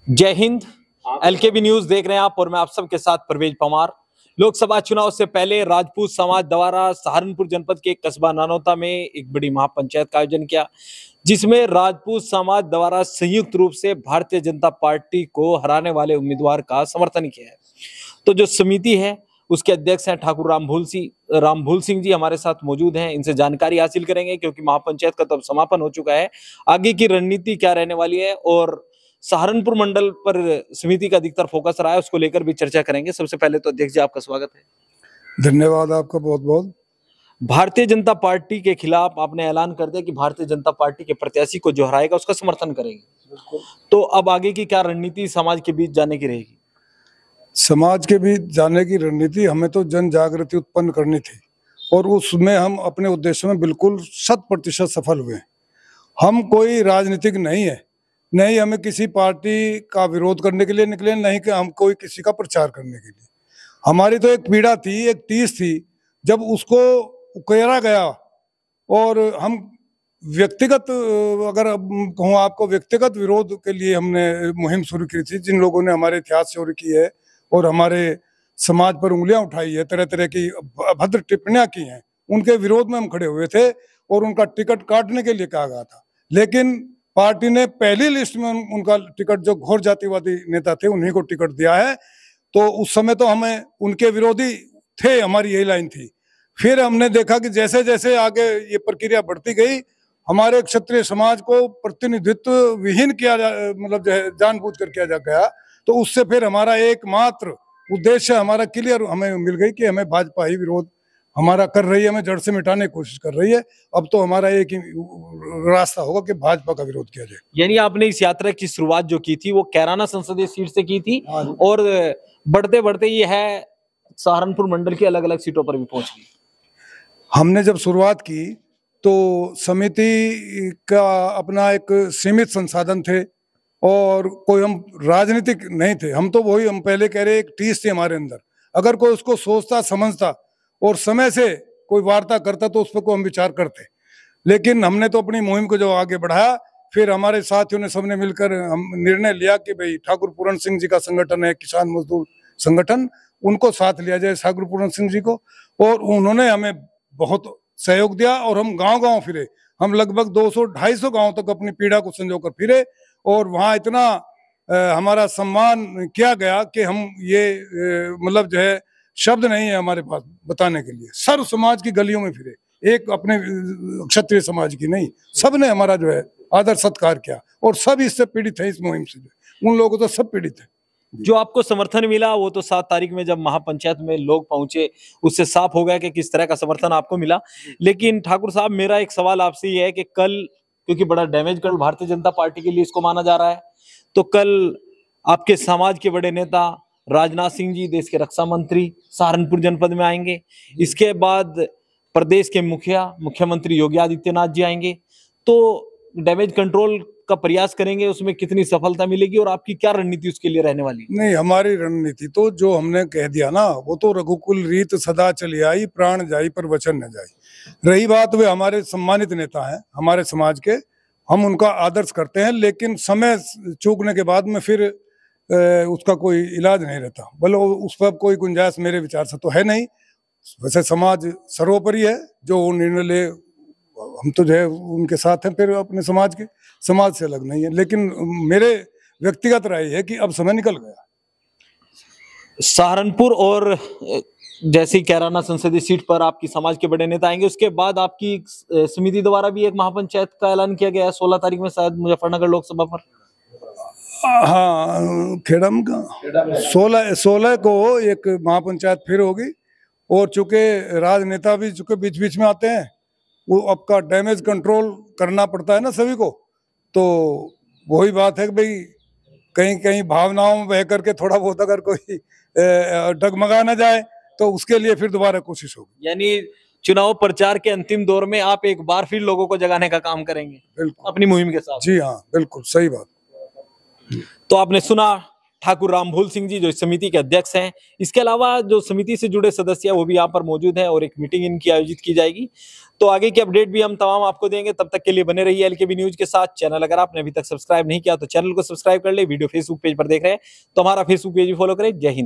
जय हिंद। एलकेबी न्यूज देख रहे हैं आप और मैं आप सबके साथ परवेज परमार। लोकसभा चुनाव से पहले राजपूत समाज द्वारा सहारनपुर जनपद के कस्बा नानौता में एक बड़ी महापंचायत का आयोजन किया, जिसमें राजपूत समाज द्वारा संयुक्त रूप से भारतीय जनता पार्टी को हराने वाले उम्मीदवार का समर्थन किया है। तो जो समिति है उसके अध्यक्ष हैं ठाकुर रामभूल सिंह जी हमारे साथ मौजूद हैं। इनसे जानकारी हासिल करेंगे क्योंकि महापंचायत का तो अब समापन हो चुका है। आगे की रणनीति क्या रहने वाली है और सहारनपुर मंडल पर समिति का अधिकतर फोकस रहा है, उसको लेकर भी चर्चा करेंगे। सबसे पहले तो अध्यक्ष जी आपका स्वागत है। धन्यवाद आपका बहुत बहुत। भारतीय जनता पार्टी के खिलाफ आपने ऐलान कर दिया कि भारतीय जनता पार्टी के प्रत्याशी को जो हराएगा उसका समर्थन करेंगे, तो अब आगे की क्या रणनीति समाज के बीच जाने की रहेगी? समाज के बीच जाने की रणनीति हमें तो जन जागृति उत्पन्न करनी थी और उसमें हम अपने उद्देश्य में बिल्कुल 100% सफल हुए। हम कोई राजनीतिक नहीं है, नहीं हमें किसी पार्टी का विरोध करने के लिए निकले, नहीं कि हम कोई किसी का प्रचार करने के लिए। हमारी तो एक पीड़ा थी, एक टीस थी, जब उसको उकेरा गया और हम व्यक्तिगत, अगर कहूँ आपको, व्यक्तिगत विरोध के लिए हमने मुहिम शुरू की थी। जिन लोगों ने हमारे इतिहास चोरी की है और हमारे समाज पर उंगलियां उठाई है, तरह तरह की अभद्र टिप्पणियां की हैं, उनके विरोध में हम खड़े हुए थे और उनका टिकट काटने के लिए कहा गया था। लेकिन पार्टी ने पहली लिस्ट में उनका टिकट, जो घोर जातिवादी नेता थे, उन्हीं को टिकट दिया है। तो उस समय तो हमें उनके विरोधी थे, हमारी यही लाइन थी। फिर हमने देखा कि जैसे जैसे आगे ये प्रक्रिया बढ़ती गई, हमारे क्षत्रिय समाज को प्रतिनिधित्व विहीन किया मतलब जानबूझकर किया जा गया। तो उससे फिर हमारा एकमात्र उद्देश्य हमारा क्लियर हमें मिल गई कि हमें भाजपा ही विरोध हमारा कर रही है, हमें जड़ से मिटाने की कोशिश कर रही है। अब तो हमारा एक ही रास्ता होगा कि भाजपा का विरोध किया जाए। यानी आपने इस यात्रा की शुरुआत जो की थी वो कैराना संसदीय सीट से की थी और बढ़ते बढ़ते ये है सहारनपुर मंडल की अलग अलग सीटों पर भी पहुंच गई। हमने जब शुरुआत की तो समिति का अपना एक सीमित संसाधन थे और कोई हम राजनीतिक नहीं थे। हम तो वही, हम पहले कह रहे, एक टीस थी हमारे अंदर। अगर कोई उसको सोचता समझता और समय से कोई वार्ता करता तो उस पर कोई हम विचार करते। लेकिन हमने तो अपनी मुहिम को जो आगे बढ़ाया, फिर हमारे साथियों ने सबने मिलकर हम निर्णय लिया कि भाई ठाकुर पूरण सिंह जी का संगठन है किसान मजदूर संगठन, उनको साथ लिया जाए, ठाकुर पूरण सिंह जी को। और उन्होंने हमें बहुत सहयोग दिया और हम गांव गांव फिरे। हम लगभग 200-250 गांव तक अपनी पीड़ा को संजोकर फिरे और वहाँ इतना हमारा सम्मान किया गया कि हम ये मतलब जो है शब्द नहीं है हमारे पास बताने के लिए। सर्व समाज की गलियों में फिरे, एक अपने क्षत्रिय समाज की नहीं, सब ने हमारा जो है आदर सत्कार किया और सब इससे पीड़ित है। इस मुहिम से उन लोगों तो सब पीड़ित है। जो आपको समर्थन मिला वो तो 7 तारीख में जब महापंचायत में लोग पहुंचे उससे साफ हो गया कि किस तरह का समर्थन आपको मिला। लेकिन ठाकुर साहब, मेरा एक सवाल आपसे ये है कि कल, क्योंकि बड़ा डैमेज कल भारतीय जनता पार्टी के लिए इसको माना जा रहा है, तो कल आपके समाज के बड़े नेता राजनाथ सिंह जी, देश के रक्षा मंत्री, सहारनपुर जनपद में आएंगे। इसके बाद प्रदेश के मुख्यमंत्री योगी आदित्यनाथ जी आएंगे। तो डैमेज कंट्रोल का प्रयास करेंगे, उसमें कितनी सफलता मिलेगी और आपकी क्या रणनीति उसके लिए रहने वाली? नहीं, हमारी रणनीति तो जो हमने कह दिया ना, वो तो रघुकुल रीत सदा चली आई, प्राण जाई पर वचन न जाई। रही बात, वे हमारे सम्मानित नेता हैं हमारे समाज के, हम उनका आदर्श करते हैं। लेकिन समय चूकने के बाद में फिर उसका कोई इलाज नहीं रहता, बोलो उस पर कोई गुंजाइश मेरे विचार से तो है नहीं। वैसे समाज सर्वोपरि है, जो निर्णय ले हम तो जो है उनके साथ हैं, फिर अपने समाज से अलग नहीं है। लेकिन मेरे व्यक्तिगत राय है कि अब समय निकल गया। सहारनपुर और जैसे कैराना संसदीय सीट पर आपकी समाज के बड़े नेता आएंगे, उसके बाद आपकी समिति द्वारा भी एक महापंचायत का ऐलान किया गया है 16 तारीख में शायद मुजफ्फरनगर लोकसभा पर। हाँ, खेड़म का 16 को एक महापंचायत फिर होगी। और चूंकि राजनेता भी चूंकि बीच बीच में आते हैं, वो आपका डैमेज कंट्रोल करना पड़ता है ना सभी को। तो वही बात है कि भाई कहीं कहीं भावनाओं में बह करके थोड़ा बहुत अगर कोई डगमगा ना जाए तो उसके लिए फिर दोबारा कोशिश होगी। यानी चुनाव प्रचार के अंतिम दौर में आप एक बार फिर लोगों को जगाने का काम करेंगे? बिल्कुल, अपनी मुहिम के साथ। जी हाँ, बिल्कुल सही बात। तो आपने सुना ठाकुर रामभूल सिंह जी जो इस समिति के अध्यक्ष हैं। इसके अलावा जो समिति से जुड़े सदस्य हैं वो भी यहाँ पर मौजूद हैं और एक मीटिंग इनकी आयोजित की जाएगी। तो आगे की अपडेट भी हम तमाम आपको देंगे, तब तक के लिए बने रहिए एलकेबी न्यूज के साथ। चैनल अगर आपने अभी तक सब्सक्राइब नहीं किया तो चैनल को सब्सक्राइब कर ले। वीडियो फेसबुक पेज पर देख रहे हैं तो हमारा फेसबुक पेज भी फॉलो करें। जय हिंद।